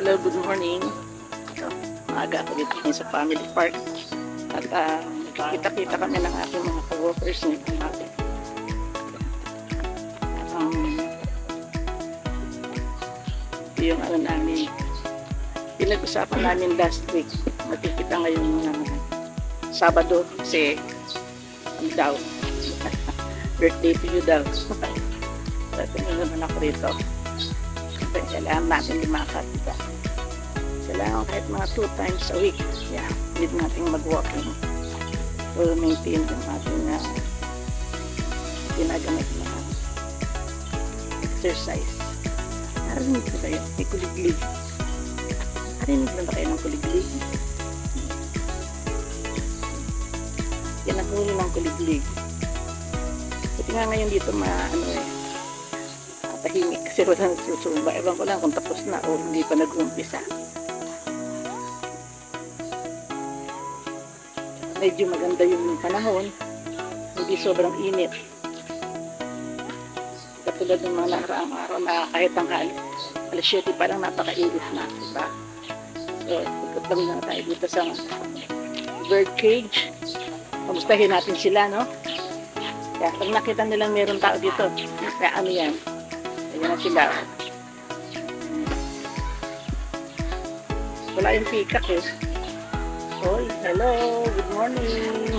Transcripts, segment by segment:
Hello, good morning. So, maaga ako dito sa family park. At kita-kita kami ng aking mga co-workers nito natin. Yung ano namin, pinag-usapan namin last week. Magkikita ngayong Sabado kasi ano daw, birthday to you daw. So, naman ako rito. Kailangan natin lumakad. Kailangan kahit mga 2 times a week. Yeah, need natin mag-walking. To maintain yung ating ginagamit na exercise. Narinig na kayo? May kuliglig. Narinig na kayo ng kuliglig? Yan ang huli ng kuliglig. Buti nga ngayon dito tahimik kasi wala nagsusumba. Ewan ko lang kung tapos na o hindi pa nag-umpisa. Medyo maganda yung panahon. Hindi sobrang init. Katulad ng mga nakaraang araw na kahit ang alas 7 parang napakainit na. Diba? So, ikot lang na tayo dito sa bird cage. Kamustahin natin sila, no? Kaya pag nakita nilang meron tao dito, kaya ano yan? Ayan na sila. Wala yung peacock eh. Hoy, hello, good morning.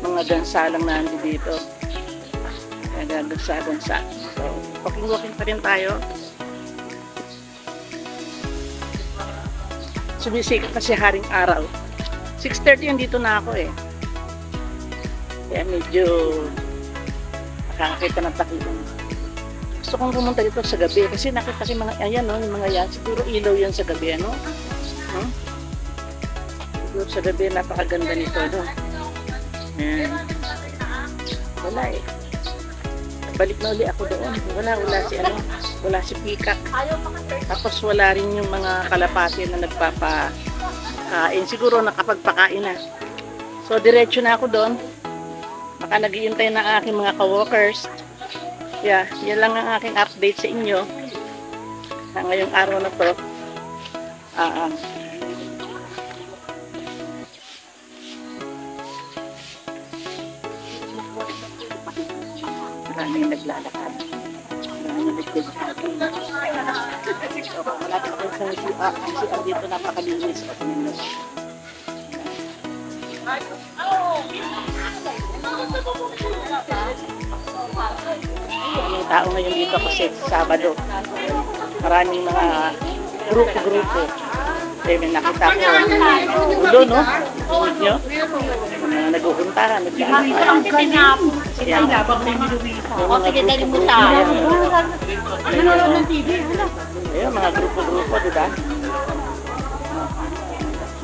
Mga dansa lang na andi dito. Kaya dansa. So, walking pa rin tayo. Sumisikat kasi haring araw. 6:30 andito na ako eh. Kaya medyo nakakakita ng takilan. Gusto kong pumunta dito sa gabi kasi nakita kasi mga ayan no, yung mga yan siguro ilaw yan sa gabi ano. Siguro sa gabi napakaganda nito no. Wala eh. Balik na uli ako doon. Wala si peacock. Tapos wala rin yung mga kalapati na nagpapakain. Siguro nakapagpakain na. So diretso na ako doon. Baka naghihintay na aking mga ka-walkers. Yeah, yan lang ang aking update sa inyo ngayong araw na to. Maraming naglalakad. Maraming naglalakad. So, malapit ko sa CR dito napakalinis. Maraming tao ngayon dito kasi Sabado. Maraming mga grupo. Eh, may nakita ko ulo, no? Ulo nyo? Mga nag-uuntahan, nagkakaan. Yan. Yung mga grupo. Ayun, mga grupo, diba?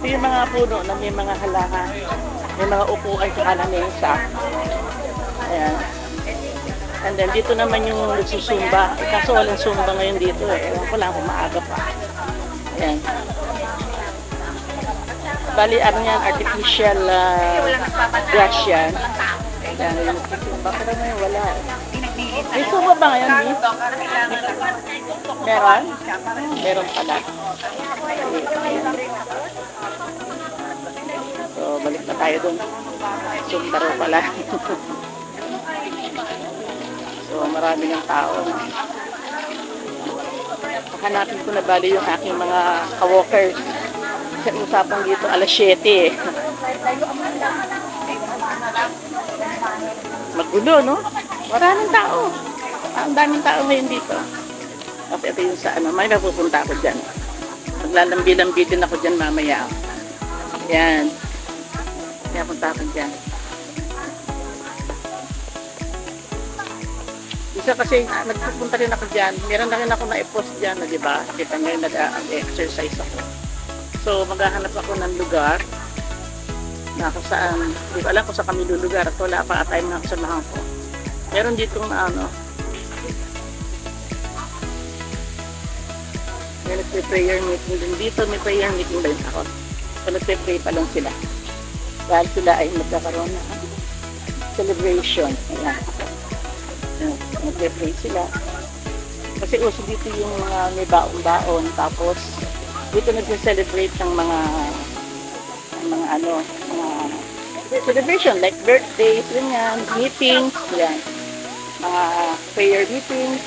Ito yung mga puno na may mga halaman. May mga upuan sa kalamesa. Ayan. And then dito naman yung nagsusumba. Kaso walang sumba ngayon dito eh. Ewan ko lang kung maaga pa. Ayan. Bali, ano yan, artificial grass yan. Ayan, yung nagsusumba. Pero ngayon wala. May sumba ba ngayon, Di? Meron? Meron pala. So, balik na tayo dun. Sumbaro pala. So, marami ng tao. Hanapin ko na bali yung aking mga ka-walkers. Kasi usapan dito alas 7 eh. Magulo, no? Maraming tao. Ang daming tao ngayon dito. Kasi ito yung sa ano, may mapupunta ako dyan. Maglalambi-lambi din ako dyan mamaya. Yan. Kaya punta ako dyan. Isa kasi nagpupunta rin ako dyan. Meron na rin ako na-post dyan, na, diba? Kita ngayon nag-exercise ako. So, maghahanap ako ng lugar na kung saan, di ba alam kung saan kami lulugar at wala pa atay mga kasamahan ko. Meron ditong may nagpe-prayer meeting din dito. May prayer meeting ba yun ako? So, nagpe-pray pa lang sila. Dahil sila ay magkakaroon na celebration. Ayan. Nagpe-pray sila. Kasi uso dito yung mga may baon-baon. Tapos, dito nag-celebrate ng mga mga celebration like birthdays, ganyan, meetings, yan. Mga prayer meetings.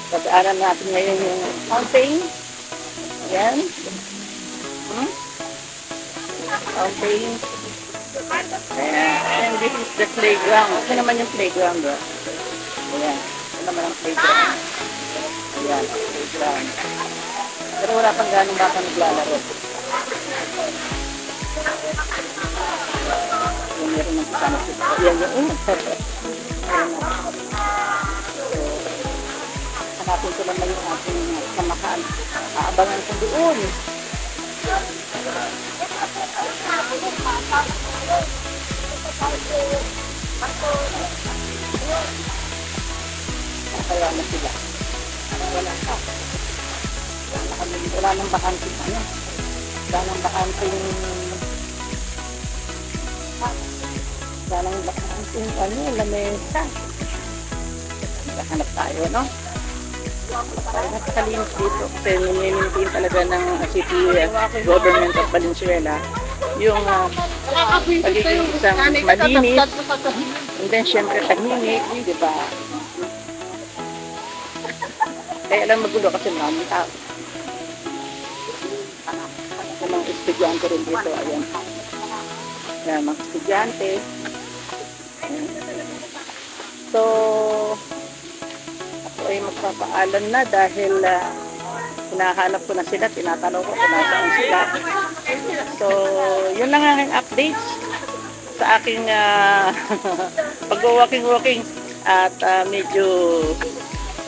Pag-aaral natin ngayon yung fountain. Yan. Fountain. And this is the playground. Ito naman yung playground. Ayan. Ito naman ang playground. Ayan, playground. Pero wala pang ganong bata naglalaro. Ayan, meron ng kasama sila. Ayan yung ayan na. So, hanapin ko lang na yung ating kamakaan. Aabangan ko doon. Kaya na sila. Wala pa. Wala nang bakante. Wala nang bakante. Lamesa. Hanap tayo, no? Napakalinis dito. Kasi ninimintain talaga ng city government of Valenzuela yung pagiging isang malinis. And then, syempre, tahimik, di ba? Kaya alam magulo kasi maraming tao. Yung mga estudyante rin dito, ayan. Ayan, mga estudyante. Ayan. So, ako ay magpapaalam na dahil hinahanap ko na sila, tinatanong ko kung nasaan sila. So, yun lang ang updates sa aking pag-walking at medyo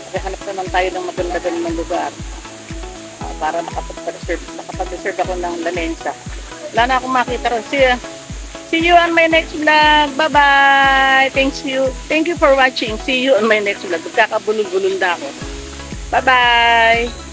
hanap naman tayo ng maganda-gandang lugar para makapag-reserve ako ng lamesa. Wala na akong makita rin. See you on my next vlog. Bye-bye. Thank you for watching. See you on my next vlog. Magkakabulol-bulol na ako. Bye-bye.